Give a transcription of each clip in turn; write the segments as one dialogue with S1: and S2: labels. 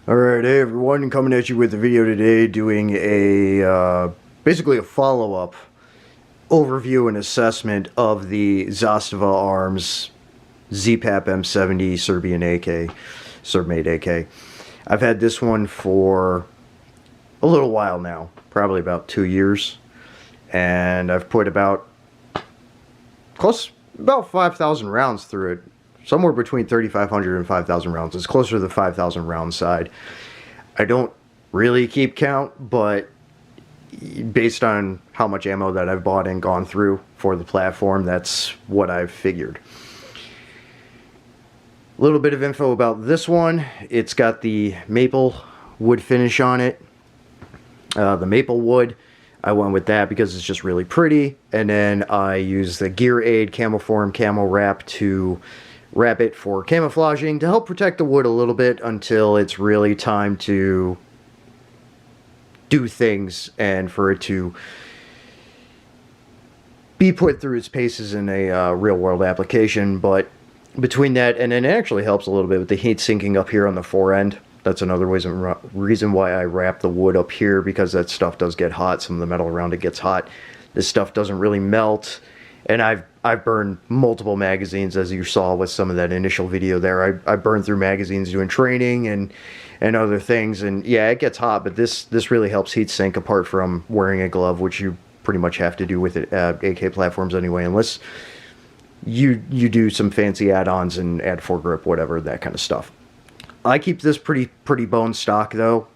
S1: Alright, hey everyone, coming at you with a video today doing a basically a follow-up overview and assessment of the Zastava Arms zpap M70 Serbian AK, Serb-made AK. I've had this one for a little while now, probably about 2 years, and I've put about 5,000 rounds through it. Somewhere between 3,500 and 5,000 rounds. It's closer to the 5,000 round side. I don't really keep count, but based on how much ammo that I've bought and gone through for the platform, that's what I've figured. A little bit of info about this one. It's got the maple wood finish on it. The maple wood, I went with that because it's just really pretty. And then I use the Gear Aid Camoform Camo Wrap to wrap it for camouflaging to help protect the wood a little bit until it's really time to do things and for it to be put through its paces in a real world application. But between that, and then it actually helps a little bit with the heat sinking up here on the fore end. That's another reason why I wrap the wood up here, because that stuff does get hot. Some of the metal around it gets hot. This stuff doesn't really melt. And I've burned multiple magazines, as you saw with some of that initial video there. I burned through magazines doing training and other things, and yeah, it gets hot, but this really helps heat sink, apart from wearing a glove, which you pretty much have to do with it, AK platforms anyway, unless you do some fancy add-ons and add foregrip, whatever, that kind of stuff. I keep this pretty bone stock though,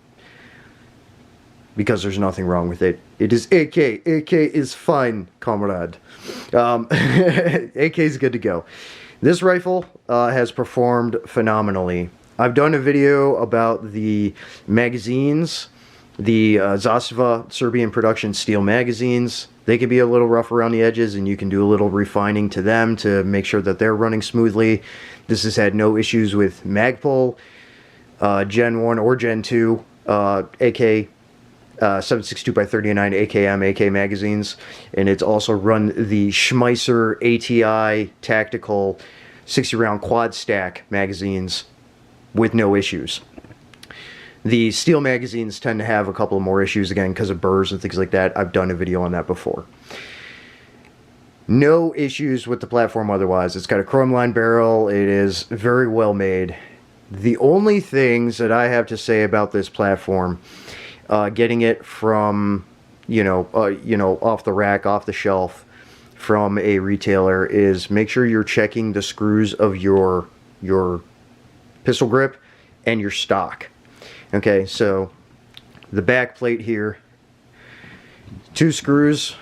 S1: because there's nothing wrong with it. It is AK. AK is fine, comrade. AK is good to go. This rifle has performed phenomenally. I've done a video about the magazines, the Zastava Serbian production steel magazines. They can be a little rough around the edges, and you can do a little refining to them to make sure that they're running smoothly. This has had no issues with Magpul, Gen 1 or Gen 2 AK 7.62x39 AKM AK magazines, and it's also run the Schmeisser ATI tactical 60 round quad stack magazines with no issues. The steel magazines tend to have a couple more issues, again because of burrs and things like that. I've done a video on that before. No issues with the platform otherwise. It's got a chrome lined barrel. It is very well made. The only things that I have to say about this platform, getting it from, off the rack, off the shelf, from a retailer, is make sure you're checking the screws of your pistol grip and your stock. Okay, so the back plate here, 2 screws.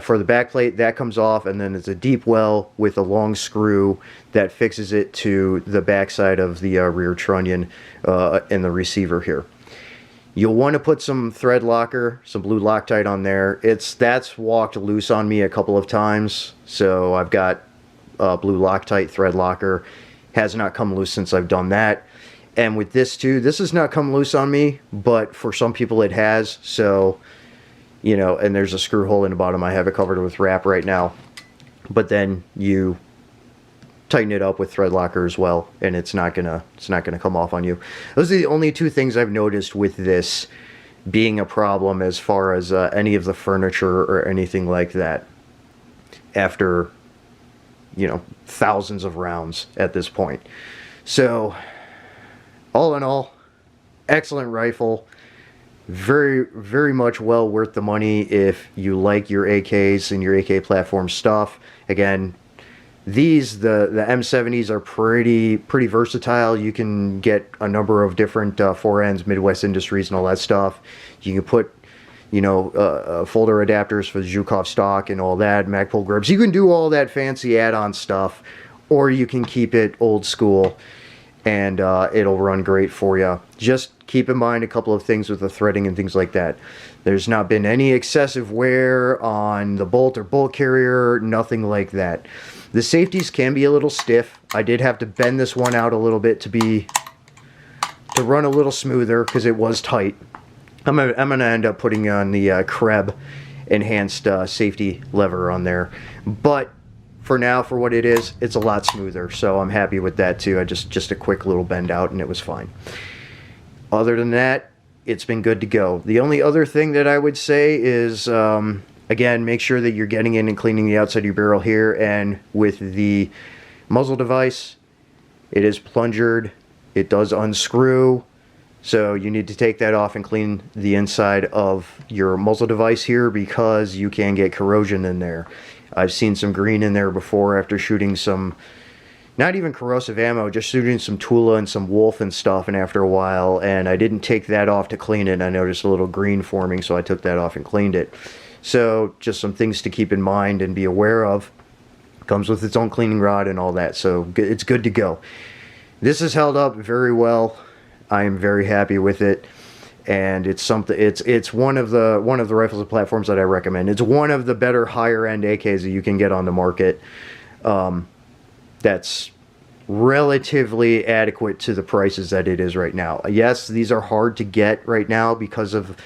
S1: For the back plate, that comes off, and then it's a deep well with a long screw that fixes it to the back side of the rear trunnion in the receiver here. You'll want to put some thread locker, some blue Loctite on there. That's walked loose on me a couple of times, so I've got blue Loctite thread locker. Has not come loose since I've done that. And with this too, this has not come loose on me, but for some people it has. So, and there's a screw hole in the bottom. I have it covered with wrap right now, but then you tighten it up with thread locker as well, and it's not gonna come off on you. Those are the only 2 things I've noticed with this being a problem as far as any of the furniture or anything like that, after thousands of rounds at this point. So all in all, excellent rifle. Very much well worth the money if you like your AKs and your AK platform stuff. Again, the M70s are pretty versatile. You can get a number of different foreends, Midwest Industries and all that stuff. You can put folder adapters for the Zhukov stock and all that, Magpul grips. You can do all that fancy add-on stuff, or you can keep it old school and it'll run great for you. Just keep in mind a couple of things with the threading and things like that. There's not been any excessive wear on the bolt or bolt carrier, nothing like that. The safeties can be a little stiff. I did have to bend this one out a little bit to run a little smoother because it was tight. I'm gonna end up putting on the Kreb enhanced safety lever on there, but for now, for what it is, it's a lot smoother, so I'm happy with that too. I just a quick little bend out and it was fine. Other than that, it's been good to go. The only other thing that I would say is, again, make sure that you're getting in and cleaning the outside of your barrel here. And with the muzzle device, it is plungered. It does unscrew. So you need to take that off and clean the inside of your muzzle device here, because you can get corrosion in there. I've seen some green in there before after shooting some, not even corrosive ammo, just shooting some Tula and some Wolf and stuff, and after a while, and I didn't take that off to clean it, and I noticed a little green forming, so I took that off and cleaned it. So just some things to keep in mind and be aware of. Comes with its own cleaning rod and all that, so it's good to go. This has held up very well. I am very happy with it, and it's something. It's one of the rifles and platforms that I recommend. It's one of the better higher end AKs that you can get on the market. That's relatively adequate to the prices that it is right now. Yes, these are hard to get right now because of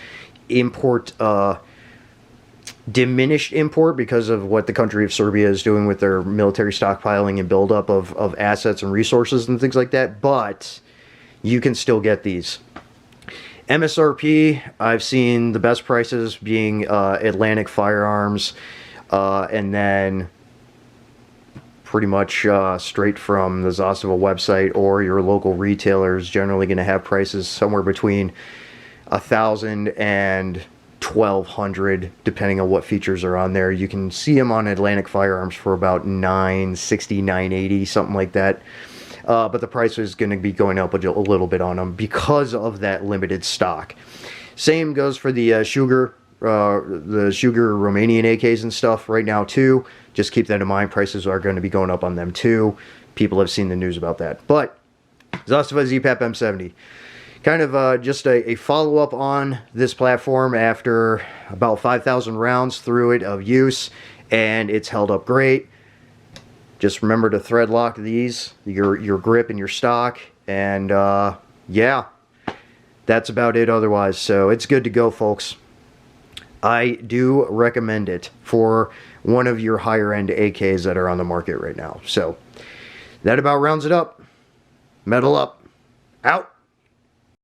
S1: import, diminished import, because of what the country of Serbia is doing with their military stockpiling and buildup of assets and resources and things like that, but you can still get these. MSRP, I've seen the best prices being Atlantic Firearms, and then pretty much straight from the Zastava website, or your local retailers generally going to have prices somewhere between $1,000 and $1,200 depending on what features are on there. You can see them on Atlantic Firearms for about $960, $980, something like that. But the price is going to be going up a little bit on them because of that limited stock. Same goes for the Sugar Romanian AKs and stuff right now too. Just keep that in mind. Prices are going to be going up on them too. People have seen the news about that. But Zastava zpap M70. Kind of just a follow-up on this platform after about 5,000 rounds through it of use, and it's held up great. Just remember to thread lock these, your grip and your stock, and yeah, that's about it otherwise. So it's good to go, folks. I do recommend it for one of your higher end AKs that are on the market right now. So that about rounds it up. Metal up. Out.